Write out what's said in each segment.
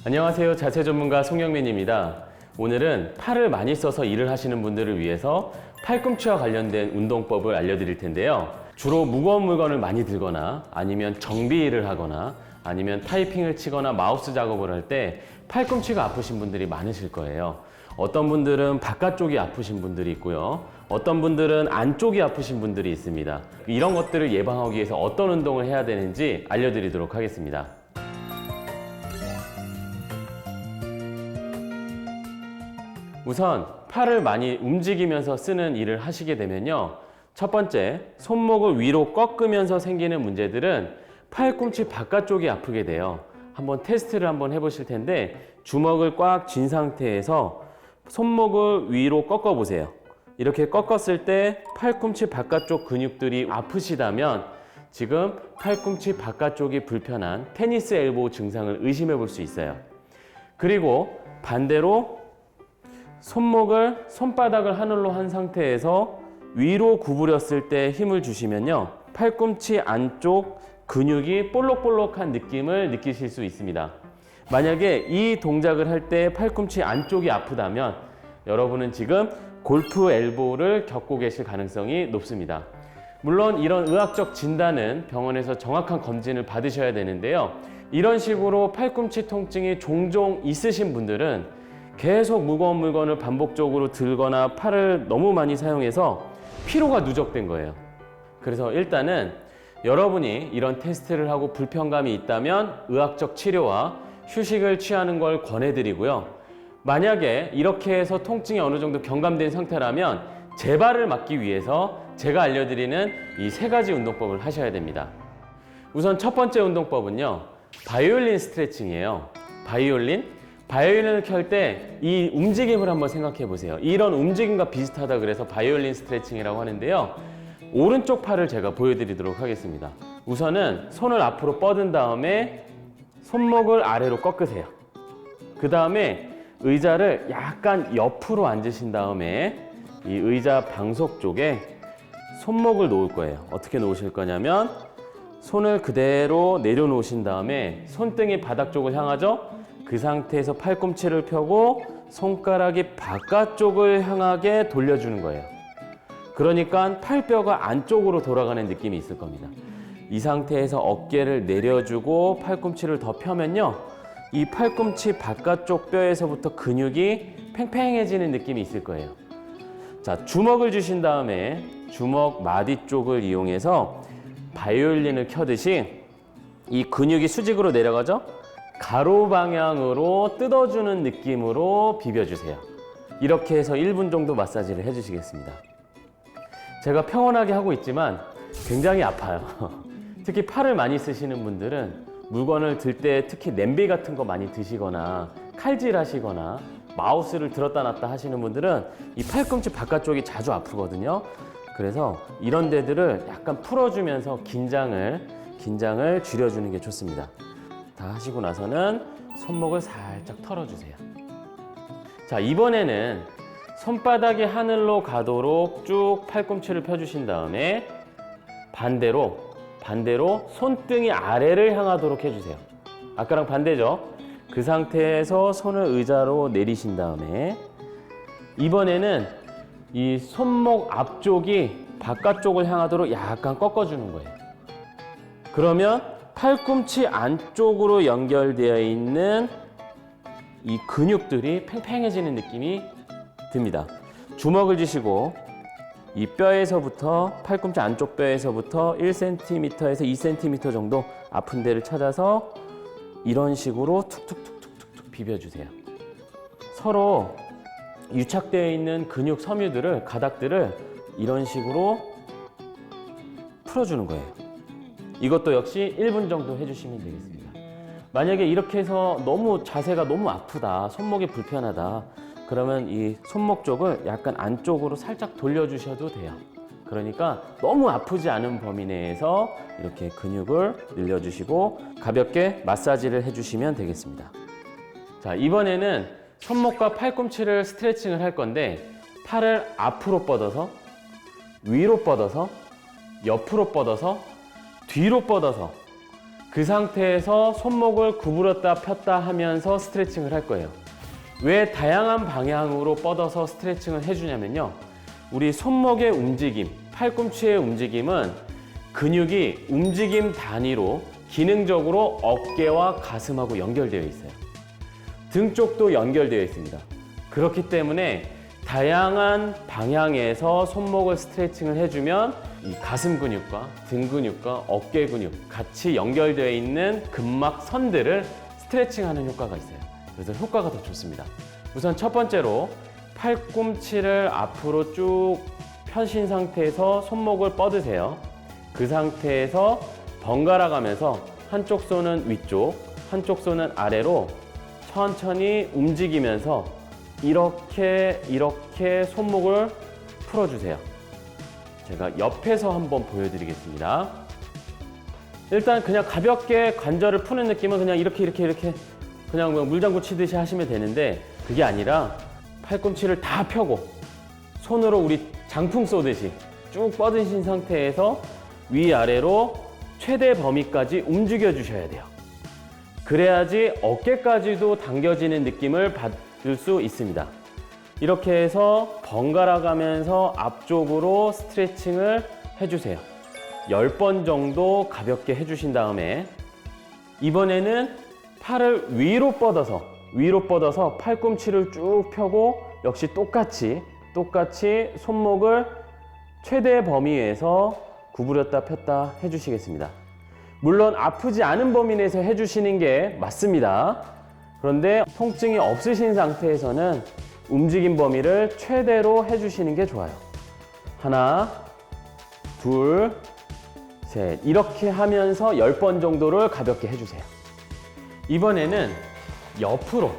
안녕하세요. 자세 전문가 송영민입니다. 오늘은 팔을 많이 써서 일을 하시는 분들을 위해서 팔꿈치와 관련된 운동법을 알려드릴 텐데요. 주로 무거운 물건을 많이 들거나 아니면 정비 일을 하거나 아니면 타이핑을 치거나 마우스 작업을 할 때 팔꿈치가 아프신 분들이 많으실 거예요. 어떤 분들은 바깥쪽이 아프신 분들이 있고요. 어떤 분들은 안쪽이 아프신 분들이 있습니다. 이런 것들을 예방하기 위해서 어떤 운동을 해야 되는지 알려드리도록 하겠습니다. 우선 팔을 많이 움직이면서 쓰는 일을 하시게 되면요. 첫 번째, 손목을 위로 꺾으면서 생기는 문제들은 팔꿈치 바깥쪽이 아프게 돼요. 한번 테스트를 한번 해보실 텐데 주먹을 꽉 쥔 상태에서 손목을 위로 꺾어 보세요. 이렇게 꺾었을 때 팔꿈치 바깥쪽 근육들이 아프시다면 지금 팔꿈치 바깥쪽이 불편한 테니스 엘보우 증상을 의심해 볼 수 있어요. 그리고 반대로 손바닥을 하늘로 한 상태에서 위로 구부렸을 때 힘을 주시면요. 팔꿈치 안쪽 근육이 볼록볼록한 느낌을 느끼실 수 있습니다. 만약에 이 동작을 할 때 팔꿈치 안쪽이 아프다면 여러분은 지금 골프 엘보우를 겪고 계실 가능성이 높습니다. 물론 이런 의학적 진단은 병원에서 정확한 검진을 받으셔야 되는데요. 이런 식으로 팔꿈치 통증이 종종 있으신 분들은 계속 무거운 물건을 반복적으로 들거나 팔을 너무 많이 사용해서 피로가 누적된 거예요. 그래서 일단은 여러분이 이런 테스트를 하고 불편감이 있다면 의학적 치료와 휴식을 취하는 걸 권해드리고요. 만약에 이렇게 해서 통증이 어느 정도 경감된 상태라면 재발을 막기 위해서 제가 알려드리는 이 세 가지 운동법을 하셔야 됩니다. 우선 첫 번째 운동법은요. 바이올린 스트레칭이에요. 바이올린을 켤 때 이 움직임을 한번 생각해 보세요. 이런 움직임과 비슷하다 그래서 바이올린 스트레칭이라고 하는데요. 오른쪽 팔을 제가 보여드리도록 하겠습니다. 우선은 손을 앞으로 뻗은 다음에 손목을 아래로 꺾으세요. 그 다음에 의자를 약간 옆으로 앉으신 다음에 이 의자 방석 쪽에 손목을 놓을 거예요. 어떻게 놓으실 거냐면 손을 그대로 내려놓으신 다음에 손등이 바닥 쪽을 향하죠? 그 상태에서 팔꿈치를 펴고 손가락이 바깥쪽을 향하게 돌려주는 거예요. 그러니까 팔뼈가 안쪽으로 돌아가는 느낌이 있을 겁니다. 이 상태에서 어깨를 내려주고 팔꿈치를 더 펴면요. 이 팔꿈치 바깥쪽 뼈에서부터 근육이 팽팽해지는 느낌이 있을 거예요. 자, 주먹을 주신 다음에 주먹 마디 쪽을 이용해서 바이올린을 켜듯이 이 근육이 수직으로 내려가죠? 가로 방향으로 뜯어주는 느낌으로 비벼주세요. 이렇게 해서 1분 정도 마사지를 해주시겠습니다. 제가 평온하게 하고 있지만 굉장히 아파요. 특히 팔을 많이 쓰시는 분들은 물건을 들 때 특히 냄비 같은 거 많이 드시거나 칼질 하시거나 마우스를 들었다 놨다 하시는 분들은 이 팔꿈치 바깥쪽이 자주 아프거든요. 그래서 이런 데들을 약간 풀어주면서 긴장을 줄여주는 게 좋습니다. 다 하시고 나서는 손목을 살짝 털어주세요. 자, 이번에는 손바닥이 하늘로 가도록 쭉 팔꿈치를 펴주신 다음에 반대로 손등이 아래를 향하도록 해주세요. 아까랑 반대죠? 그 상태에서 손을 의자로 내리신 다음에 이번에는 이 손목 앞쪽이 바깥쪽을 향하도록 약간 꺾어주는 거예요. 그러면 팔꿈치 안쪽으로 연결되어 있는 이 근육들이 팽팽해지는 느낌이 듭니다. 주먹을 쥐시고 이 뼈에서부터 팔꿈치 안쪽 뼈에서부터 1cm에서 2cm 정도 아픈 데를 찾아서 이런 식으로 툭툭툭툭툭 비벼주세요. 서로 유착되어 있는 근육 섬유들을 가닥들을 이런 식으로 풀어주는 거예요. 이것도 역시 1분 정도 해주시면 되겠습니다. 만약에 이렇게 해서 자세가 너무 아프다, 손목이 불편하다, 그러면 이 손목 쪽을 약간 안쪽으로 살짝 돌려주셔도 돼요. 그러니까 너무 아프지 않은 범위 내에서 이렇게 근육을 늘려주시고 가볍게 마사지를 해주시면 되겠습니다. 자, 이번에는 손목과 팔꿈치를 스트레칭을 할 건데 팔을 앞으로 뻗어서 위로 뻗어서 옆으로 뻗어서 뒤로 뻗어서 그 상태에서 손목을 구부렸다 폈다 하면서 스트레칭을 할 거예요. 왜 다양한 방향으로 뻗어서 스트레칭을 해주냐면요. 우리 손목의 움직임, 팔꿈치의 움직임은 근육이 움직임 단위로 기능적으로 어깨와 가슴하고 연결되어 있어요. 등 쪽도 연결되어 있습니다. 그렇기 때문에 다양한 방향에서 손목을 스트레칭을 해주면 이 가슴 근육과 등 근육과 어깨 근육 같이 연결되어 있는 근막 선들을 스트레칭하는 효과가 있어요. 그래서 효과가 더 좋습니다. 우선 첫 번째로 팔꿈치를 앞으로 쭉 펴신 상태에서 손목을 뻗으세요. 그 상태에서 번갈아 가면서 한쪽 손은 위쪽, 한쪽 손은 아래로 천천히 움직이면서 이렇게 손목을 풀어주세요. 제가 옆에서 한번 보여드리겠습니다. 일단 그냥 가볍게 관절을 푸는 느낌은 그냥 이렇게 그냥 물장구 치듯이 하시면 되는데, 그게 아니라 팔꿈치를 다 펴고 손으로 우리 장풍 쏘듯이 쭉 뻗으신 상태에서 위아래로 최대 범위까지 움직여 주셔야 돼요. 그래야지 어깨까지도 당겨지는 느낌을 받을 수 있습니다. 이렇게 해서 번갈아 가면서 앞쪽으로 스트레칭을 해주세요. 10번 정도 가볍게 해주신 다음에 이번에는 팔을 위로 뻗어서 팔꿈치를 쭉 펴고 역시 똑같이 손목을 최대 범위에서 구부렸다 폈다 해주시겠습니다. 물론 아프지 않은 범위 내에서 해주시는 게 맞습니다. 그런데 통증이 없으신 상태에서는 움직임 범위를 최대로 해주시는 게 좋아요. 하나, 둘, 셋. 이렇게 하면서 10번 정도를 가볍게 해주세요. 이번에는 옆으로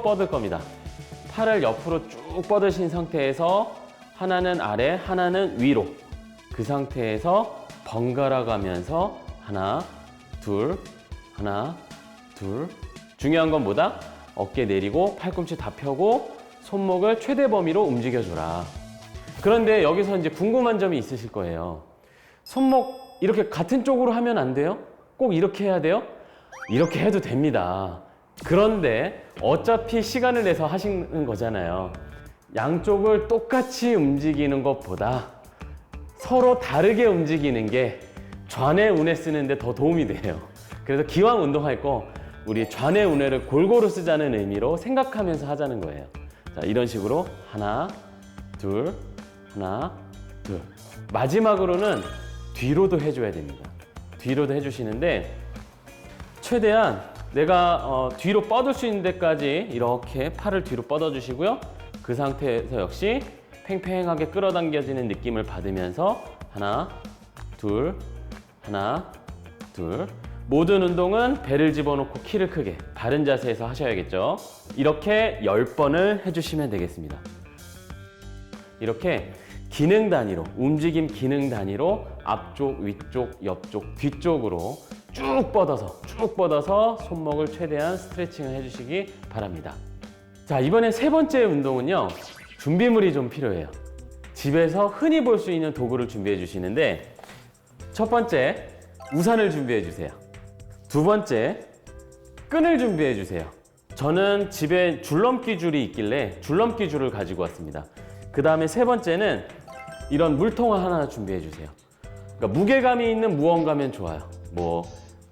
뻗을 겁니다. 팔을 옆으로 쭉 뻗으신 상태에서 하나는 아래, 하나는 위로. 그 상태에서 번갈아 가면서 하나, 둘. 중요한 건 뭐다? 어깨 내리고 팔꿈치 다 펴고 손목을 최대 범위로 움직여줘라. 그런데 여기서 이제 궁금한 점이 있으실 거예요. 손목 이렇게 같은 쪽으로 하면 안 돼요? 꼭 이렇게 해야 돼요? 이렇게 해도 됩니다. 그런데 어차피 시간을 내서 하시는 거잖아요. 양쪽을 똑같이 움직이는 것보다 서로 다르게 움직이는 게 좌뇌 우뇌 쓰는데 더 도움이 돼요. 그래서 기왕 운동할 거 우리 좌뇌 우뇌를 골고루 쓰자는 의미로 생각하면서 하자는 거예요. 자, 이런 식으로 하나, 둘. 마지막으로는 뒤로도 해줘야 됩니다. 뒤로도 해주시는데 최대한 내가 뒤로 뻗을 수 있는 데까지 이렇게 팔을 뒤로 뻗어주시고요. 그 상태에서 역시 팽팽하게 끌어당겨지는 느낌을 받으면서 하나, 둘. 모든 운동은 배를 집어넣고 키를 크게 바른 자세에서 하셔야겠죠. 이렇게 10번을 해주시면 되겠습니다. 이렇게 기능 단위로, 움직임 기능 단위로 앞쪽, 위쪽, 옆쪽, 뒤쪽으로 쭉 뻗어서 손목을 최대한 스트레칭을 해주시기 바랍니다. 자, 이번에 세 번째 운동은요, 준비물이 좀 필요해요. 집에서 흔히 볼 수 있는 도구를 준비해 주시는데, 첫 번째, 우산을 준비해 주세요. 두 번째, 끈을 준비해 주세요. 저는 집에 줄넘기 줄이 있길래 줄넘기 줄을 가지고 왔습니다. 그 다음에 세 번째는 이런 물통 하나 준비해 주세요. 그러니까 무게감이 있는 무언가면 좋아요. 뭐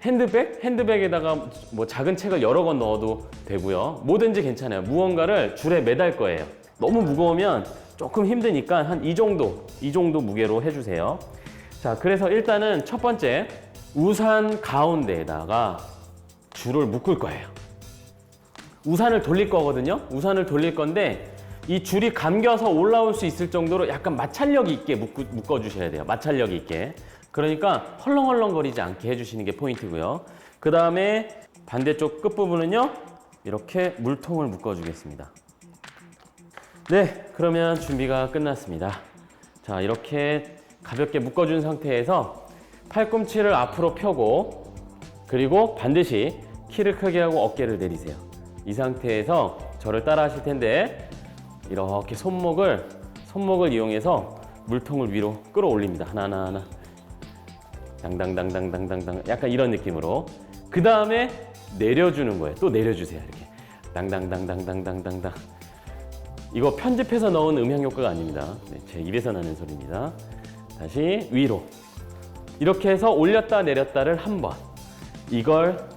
핸드백에다가 뭐 작은 책을 여러 권 넣어도 되고요. 뭐든지 괜찮아요. 무언가를 줄에 매달 거예요. 너무 무거우면 조금 힘드니까 한 이 정도 무게로 해주세요. 자, 그래서 일단은 첫 번째, 우산 가운데에다가 줄을 묶을 거예요. 우산을 돌릴 거거든요. 우산을 돌릴 건데 이 줄이 감겨서 올라올 수 있을 정도로 약간 마찰력 있게 묶어주셔야 돼요. 마찰력 있게. 그러니까 헐렁헐렁거리지 않게 해주시는 게 포인트고요. 그 다음에 반대쪽 끝부분은요, 이렇게 물통을 묶어주겠습니다. 네, 그러면 준비가 끝났습니다. 자, 이렇게 가볍게 묶어준 상태에서 팔꿈치를 앞으로 펴고, 그리고 반드시 키를 크게 하고 어깨를 내리세요. 이 상태에서 저를 따라 하실 텐데, 이렇게 손목을 이용해서 물통을 위로 끌어올립니다. 하나. 당당당당당당당 약간 이런 느낌으로. 그 다음에 내려주는 거예요. 또 내려주세요. 이렇게 당당당당당당당당. 이거 편집해서 넣은 음향 효과가 아닙니다. 네, 제 입에서 나는 소리입니다. 다시 위로. 이렇게 해서 올렸다 내렸다를 한 번. 이걸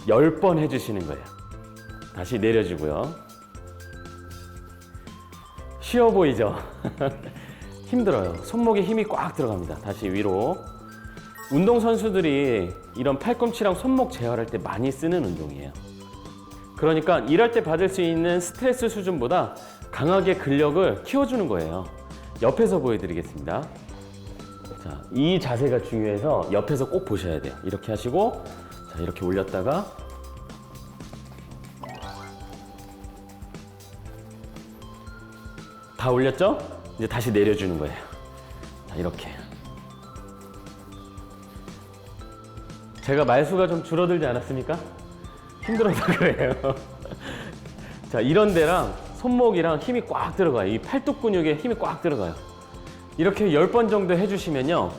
10번 해주시는 거예요. 다시 내려주고요. 쉬워 보이죠? 힘들어요. 손목에 힘이 꽉 들어갑니다. 다시 위로. 운동선수들이 이런 팔꿈치랑 손목 재활할 때 많이 쓰는 운동이에요. 그러니까 일할 때 받을 수 있는 스트레스 수준보다 강하게 근력을 키워주는 거예요. 옆에서 보여드리겠습니다. 자, 이 자세가 중요해서 옆에서 꼭 보셔야 돼요. 이렇게 하시고, 자, 이렇게 올렸다가, 다 올렸죠? 이제 다시 내려주는 거예요. 자, 이렇게. 제가 말수가 좀 줄어들지 않았습니까? 힘들어서 그래요. 자, 이런 데랑 손목이랑 힘이 꽉 들어가요. 이 팔뚝 근육에 힘이 꽉 들어가요. 이렇게 10번 정도 해주시면요,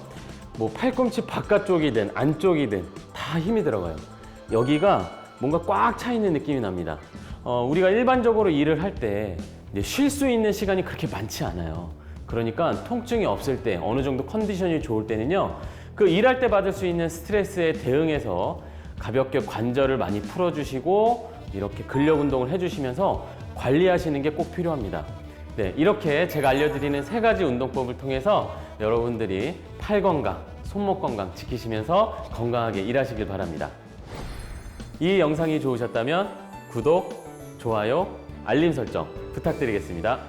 뭐 팔꿈치 바깥쪽이든 안쪽이든 다 힘이 들어가요. 여기가 뭔가 꽉 차 있는 느낌이 납니다. 우리가 일반적으로 일을 할 때 쉴 수 있는 시간이 그렇게 많지 않아요. 그러니까 통증이 없을 때, 어느 정도 컨디션이 좋을 때는요, 그 일할 때 받을 수 있는 스트레스에 대응해서 가볍게 관절을 많이 풀어주시고 이렇게 근력 운동을 해주시면서 관리하시는 게 꼭 필요합니다. 네, 이렇게 제가 알려드리는 3가지 운동법을 통해서 여러분들이 팔 건강, 손목 건강 지키시면서 건강하게 일하시길 바랍니다. 이 영상이 좋으셨다면 구독, 좋아요, 알림 설정 부탁드리겠습니다.